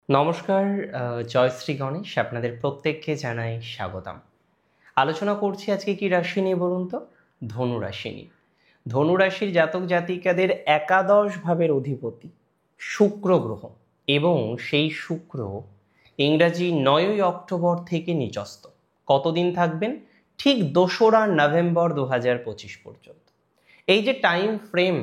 নমস্কার। জয়শ্রী গণেশ আপনাদের প্রত্যেককে জানাই স্বাগতম। আলোচনা করছি আজকে কি রাশি নিয়ে বলুন তো? ধনু রাশি নিয়ে। ধনু রাশির জাতক জাতিকাদের একাদশ ভাবের অধিপতি শুক্র গ্রহ, এবং সেই শুক্র ইংরাজি 9ই অক্টোবর থেকে নিচস্থ। কতদিন থাকবেন? ঠিক 2রা নভেম্বর 2025 পর্যন্ত। এই যে টাইম ফ্রেম,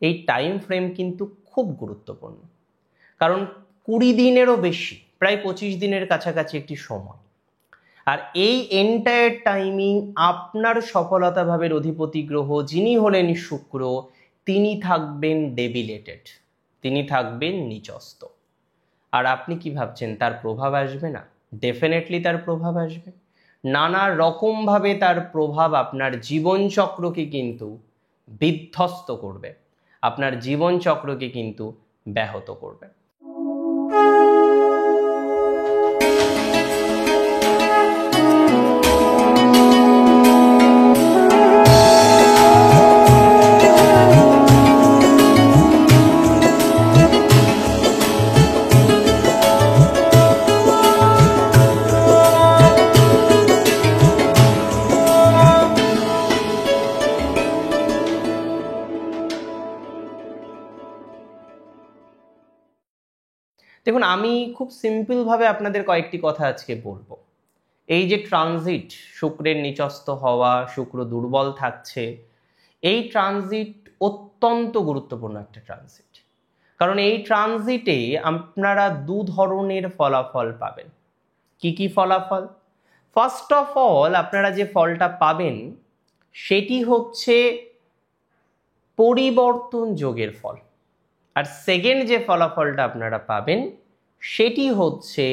এই টাইম ফ্রেম কিন্তু খুব গুরুত্বপূর্ণ, কারণ 20 দিনেরও বেশি, প্রায় 25 দিনের কাছাকাছি একটি সময়। আর এই এন্টায়ার টাইমিং আপনার সফলতা ভাবের অধিপতি গ্রহ যিনি হলেন শুক্র, তিনি থাকবেন ডেবিলেটেড, তিনি থাকবেন নিচস্থ। আর আপনি কি ভাবছেন তার প্রভাব আসবে না? ডেফিনেটলি তার প্রভাব আসবে। নানা রকমভাবে তার প্রভাব আপনার জীবনচক্রকে কিন্তু বিধ্বস্ত করবে, আপনার জীবনচক্রকে কিন্তু ব্যাহত করবে। দেখুন, আমি খুব সিম্পলভাবে আপনাদের কয়েকটি কথা আজকে বলবো। এই যে ট্রানজিট, শুক্রের নিচস্থ হওয়া, শুক্র দুর্বল থাকছে, এই ট্রানজিট অত্যন্ত গুরুত্বপূর্ণ একটা ট্রানজিট। কারণ এই ট্রানজিটে আপনারা দু ধরনের ফলাফল পাবেন। কি কি ফলাফল? ফার্স্ট অফ অল, আপনারা যে ফলটা পাবেন সেটি হচ্ছে পরিবর্তন যোগের ফল। আর সেকেন্ড যে ফলাফলটা আপনারা পাবেন সেটি হচ্ছে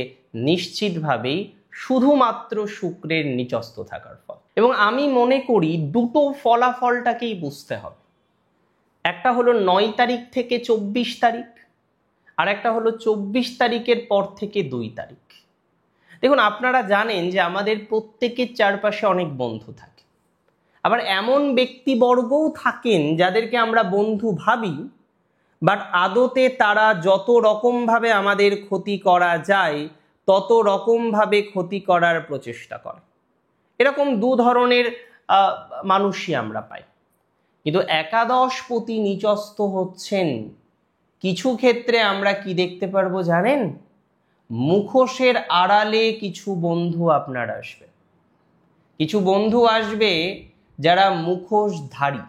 নিশ্চিতভাবেই শুধুমাত্র শুক্রের নিচস্থ থাকার ফল। এবং আমি মনে করি দুটো ফলাফলটাকেই বুঝতে হবে। একটা হলো 9 তারিখ থেকে 24 তারিখ, আর একটা হলো 24 তারিখের পর থেকে 2 তারিখ। দেখুন, আপনারা জানেন যে আমাদের প্রত্যেকের চারপাশে অনেক বন্ধু থাকে, আবার এমন ব্যক্তিবর্গও থাকেন যাদেরকে আমরা বন্ধু ভাবি, বাট আদতে তারা যত রকমভাবে আমাদের ক্ষতি করা যায় তত রকমভাবে ক্ষতি করার প্রচেষ্টা করে। এরকম দু ধরনের মানুষই আমরা পাই। কিন্তু একাদশপতি নিচস্থ হচ্ছেন, কিছু ক্ষেত্রে আমরা কি দেখতে পারবো জানেন? মুখোশের আড়ালে কিছু বন্ধু আপনার আসবে, কিছু বন্ধু আসবে যারা মুখোশধারী,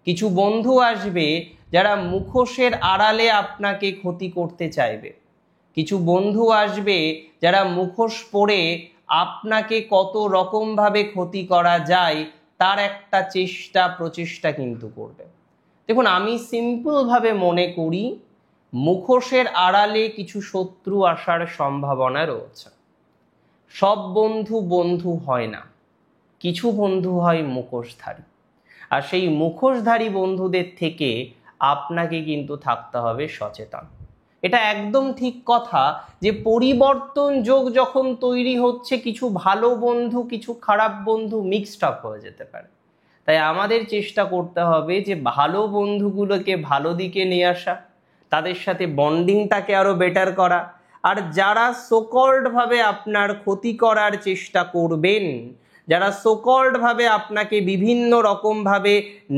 কিছু বন্ধু আসবে যারা মুখোশের আড়ালে আপনাকে ক্ষতি করতে চাইবে, কিছু বন্ধু আসবে যারা মুখোশ পরে আপনাকে কত রকমভাবে ক্ষতি করা যায় তার একটা প্রচেষ্টা কিন্তু করবে। দেখুন, আমি সিম্পলভাবে মনে করি মুখোশের আড়ালে কিছু শত্রু আসার সম্ভাবনা রয়েছে। সব বন্ধু বন্ধু হয় না, কিছু বন্ধু হয় মুখোশধারী। আর সেই মুখোশধারী বন্ধুদের থেকে আপনাকে কিন্তু থাকতে হবে সচেতন। এটা একদম ঠিক কথা যে পরিবর্তন যোগ যখন তৈরি হচ্ছে, কিছু ভালো বন্ধু কিছু খারাপ বন্ধু মিক্সড আপ হয়ে যেতে পারে। তাই আমাদের চেষ্টা করতে হবে যে ভালো বন্ধুগুলোকে ভালো দিকে নিয়ে আসা, তাদের সাথে বন্ডিংটাকে আরো বেটার করা। আর যারা সোকল্ড ভাবে আপনার ক্ষতি করার চেষ্টা করবেন, যারা সোকল্ড ভাবে আপনাকে বিভিন্ন রকম ভাবে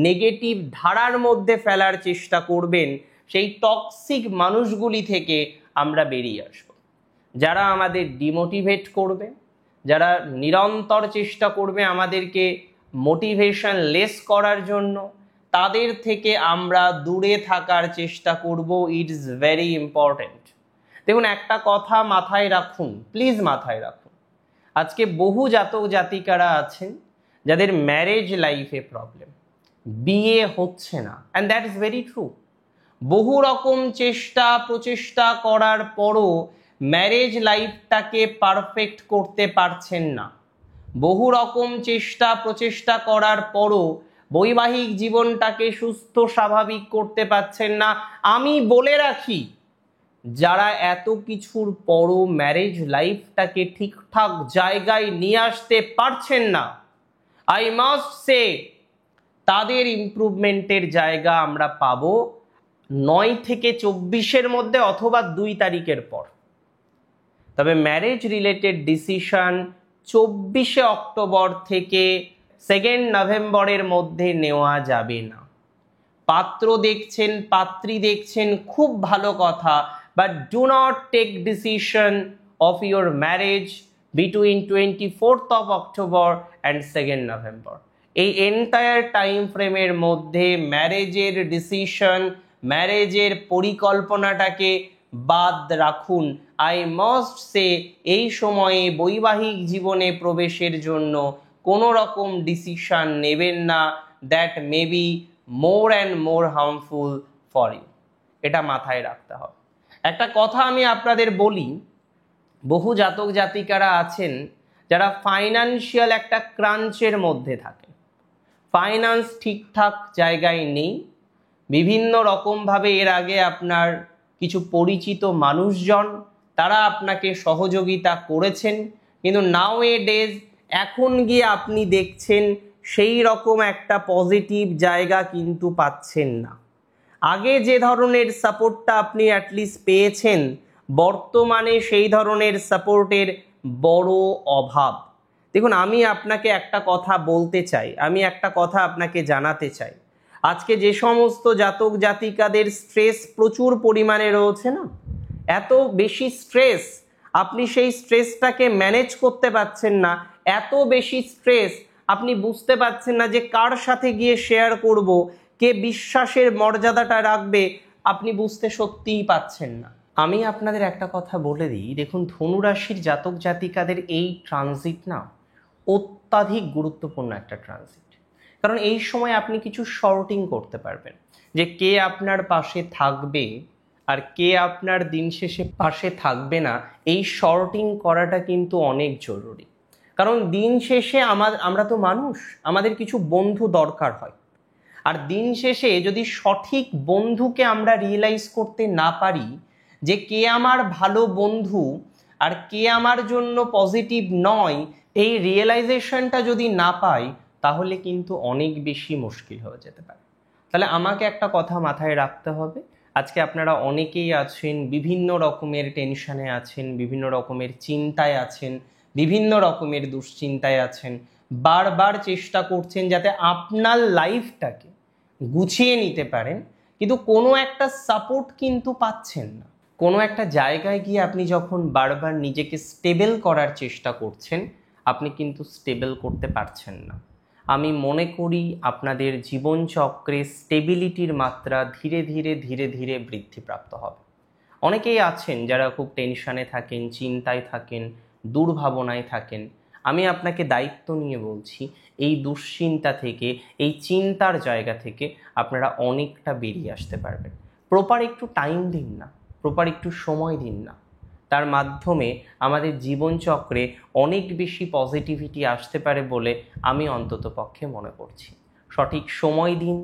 নেগেটিভ ধারার মধ্যে ফেলার চেষ্টা করবেন, সেই টক্সিক মানুষগুলি থেকে আমরা বেরিয়ে আসব। যারা আমাদের ডিমোটিভেট করবে, যারা নিরন্তর চেষ্টা করবে আমাদেরকে মোটিভেশন লেস করার জন্য, তাদের থেকে আমরা দূরে থাকার চেষ্টা করব। It's very important. দেখুন, একটা কথা মাথায় রাখুন, প্লিজ মাথায় রাখুন। আজকে বহু জাতক জাতিকারা আছেন যাদের ম্যারেজ লাইফে প্রবলেম, বিয়ে হচ্ছে না, and that is very true. বহু রকম প্রচেষ্টা করার পরও ম্যারেজ লাইফটাকে পারফেক্ট করতে পারছেন না। বহু রকম প্রচেষ্টা করার পরও বৈবাহিক জীবনটাকে সুস্থ স্বাভাবিক করতে পারছেন না। আমি বলে রাখি, যারা এত কিছুর পরও ম্যারেজ লাইফটাকে ঠিকঠাক জায়গায় নিয়ে আসতে পারছেন না, আই মাস্ট সে তাদের ইমপ্রুভমেন্টের জায়গা আমরা পাবো 9 থেকে 24-এর মধ্যে অথবা 2 তারিখের পর। তবে ম্যারেজ রিলেটেড ডিসিশন 24শে অক্টোবর থেকে 2nd নভেম্বরের মধ্যে নেওয়া যাবে না। পাত্র দেখছেন, পাত্রী দেখছেন, খুব ভালো কথা, but do not take decision of your marriage between 24th of October and 2nd November। এই এন্টায়ার টাইম ফ্রেমের মধ্যে ম্যারেজের ডিসিশন, ম্যারেজের পরিকল্পনাটাকে বাদ রাখুন। আই মাস্ট সে এই সময়ে বৈবাহিক জীবনে প্রবেশের জন্য কোনো রকম ডিসিশন নেবেন না, that may be more and more harmful for you. এটা মাথায় রাখতে হবে। একটা কথা আমি আপনাদের বলি, বহু জাতক জাতিকারা আছেন যারা ফাইন্যান্সিয়াল একটা ক্রাঞ্চের মধ্যে থাকে, ফাইন্যান্স ঠিকঠাক জায়গায় নেই, বিভিন্ন রকমভাবে এর আগে আপনার কিছু পরিচিত মানুষজন তারা আপনাকে সহযোগিতা করেছেন, কিন্তু নাও এ ডেজ এখন গিয়ে আপনি দেখছেন সেই রকম একটা পজিটিভ জায়গা কিন্তু পাচ্ছেন না। আগে যে ধরনের সাপোর্টটা আপনি অ্যাটলিস্ট পেয়েছেন, বর্তমানে সেই ধরনের সাপোর্টের বড় অভাব। দেখুন, আমি আপনাকে একটা কথা বলতে চাই, আমি একটা কথা আপনাকে জানাতে চাই। আজকে যে সমস্ত জাতক জাতিকাদের স্ট্রেস প্রচুর পরিমাণে রয়েছে না, এত বেশি স্ট্রেস, আপনি সেই স্ট্রেসটাকে ম্যানেজ করতে পারছেন না, এত বেশি স্ট্রেস আপনি বুঝতে পারছেন না যে কার সাথে গিয়ে শেয়ার করব, কে বিশ্বাসের মর্যাদাটা রাখবে, আপনি বুঝতে সত্যিই পাচ্ছেন না। আমি আপনাদের একটা কথা বলে দিই, দেখুন ধনুরাশির জাতক জাতিকাদের এই ট্রানজিট না অত্যাধিক গুরুত্বপূর্ণ একটা ট্রানজিট। কারণ এই সময় আপনি কিছু শর্টিং করতে পারবেন যে কে আপনার পাশে থাকবে আর কে আপনার দিন শেষে পাশে থাকবে না। এই শর্টিং করাটা কিন্তু অনেক জরুরি, কারণ দিন শেষে আমরা তো মানুষ, আমাদের কিছু বন্ধু দরকার হয়। আর দিন শেষে যদি সঠিক বন্ধুকে আমরা রিয়েলাইজ করতে না পারি যে কে আমার ভালো বন্ধু আর কে আমার জন্য পজিটিভ নয়, এই রিয়েলাইজেশনটা যদি না পাই তাহলে কিন্তু অনেক বেশি মুশকিল হয়ে যেতে পারে। তাহলে আমাকে একটা কথা মাথায় রাখতে হবে, আজকে আপনারা অনেকেই আছেন বিভিন্ন রকমের টেনশনে আছেন, বিভিন্ন রকমের চিন্তায় আছেন, বিভিন্ন রকমের দুশ্চিন্তায় আছেন, বারবার চেষ্টা করছেন যাতে আপনার লাইফটাকে গুছিয়ে নিতে পারেন, কিন্তু কোনো একটা সাপোর্ট কিন্তু পাচ্ছেন না। কোনো একটা জায়গায় গিয়ে আপনি যখন বারবার নিজেকে স্টেবল করার চেষ্টা করছেন, আপনি কিন্তু স্টেবল করতে পারছেন না। আমি মনে করি আপনাদের জীবনচক্রে স্টেবিলিটির মাত্রা ধীরে ধীরে ধীরে ধীরে বৃদ্ধিপ্রাপ্ত হবে। অনেকেই আছেন যারা খুব টেনশনে থাকেন, চিন্তায় থাকেন, দুর্ভাবনায় থাকেন। আমি আপনাকে দায়িত্ব নিয়ে বলছি, এই দুশ্চিন্তা থেকে, এই চিন্তার জায়গা থেকে আপনারা অনেকটা বেরিয়ে আসতে পারবেন। প্রপার একটু টাইম দিন না, প্রপার একটু সময় দিন না, তার মাধ্যমে আমাদের জীবনচক্রে অনেক বেশি পজিটিভিটি আসতে পারে বলে আমি অন্তত পক্ষে মনে করছি। সঠিক সময় দিন,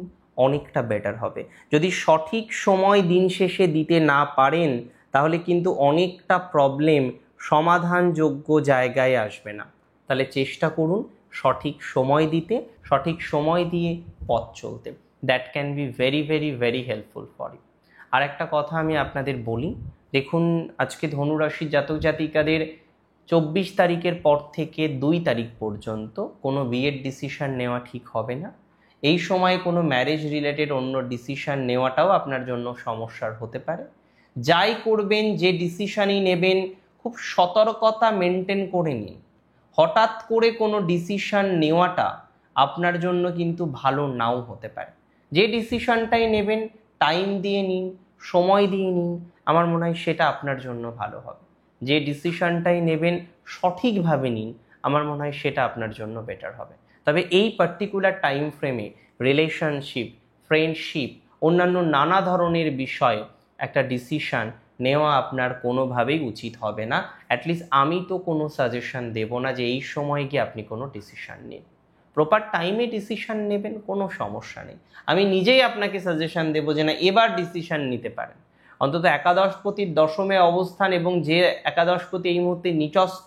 অনেকটা বেটার হবে। যদি সঠিক সময় দিন শেষে দিতে না পারেন তাহলে কিন্তু অনেকটা প্রবলেম সমাধানযোগ্য জায়গায় আসবে না। তাহলে চেষ্টা করুন সঠিক সময় দিতে, সঠিক সময় দিয়ে পথ চলতে। That can be very very very helpful for you. আর একটা কথা আমি আপনাদের বলি, দেখুন আজকে ধনুরাশির জাতক জাতিকাদের 24 তারিখের পর থেকে 2 তারিখ পর্যন্ত কোনো বিয়ের ডিসিশন নেওয়া ঠিক হবে না। এই সময় কোনো ম্যারেজ রিলেটেড অন্য ডিসিশন নেওয়াটাও আপনার জন্য সমস্যার হতে পারে। যাই করবেন, যে ডিসিশনই নেবেন, খুব সতর্কতা মেনটেন করে নিন। হঠাৎ করে কোনো ডিসিশন নেওয়াটা আপনার জন্য কিন্তু ভালো নাও হতে পারে। যে ডিসিশনটাই নেবেন টাইম দিয়ে নিন, সময় দিয়ে নিন, আমার মনে হয় সেটা আপনার জন্য ভালো হবে। যে ডিসিশনটাই নেবেন সঠিকভাবে নিন, আমার মনে হয় সেটা আপনার জন্য বেটার হবে। তবে এই পার্টিকুলার টাইম ফ্রেমে রিলেশনশিপ, ফ্রেন্ডশিপ, অন্যান্য নানা ধরনের বিষয়ে একটা ডিসিশন নেওয়া আপনার কোনোভাবেই উচিত হবে না। অ্যাটলিস্ট আমি তো কোনো সাজেশন দেব না যে এই সময় গিয়ে আপনি কোনো ডিসিশন নিন। প্রপার টাইমে ডিসিশন নেবেন, কোনো সমস্যা নেই। আমি নিজেই আপনাকে সাজেশন দেব যে না, এবার ডিসিশন নিতে পারেন। অন্তত একাদশপতির দশমে অবস্থান এবং যে একাদশপতি এই মুহূর্তে নিচস্থ,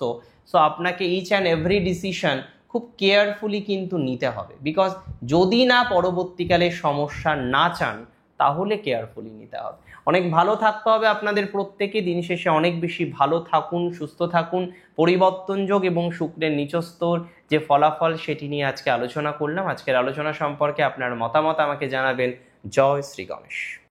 সো আপনাকে ইচ অ্যান্ড এভরি ডিসিশন খুব কেয়ারফুলি কিন্তু নিতে হবে। বিকজ যদি না পরবর্তীকালে সমস্যা না চান তাহলে কেয়ারফুলি নিতে হবে। অনেক ভালো থাকতে হবে আপনাদের প্রত্যেকে। দিন শেষে অনেক বেশি ভালো থাকুন, সুস্থ থাকুন। পরিবর্তনযোগ এবং শুক্রের নিচস্তর যে ফলাফল সেটি নিয়ে আজকে আলোচনা করলাম। আজকের আলোচনা সম্পর্কে আপনার মতামত আমাকে জানাবেন। জয় শ্রী গণেশ।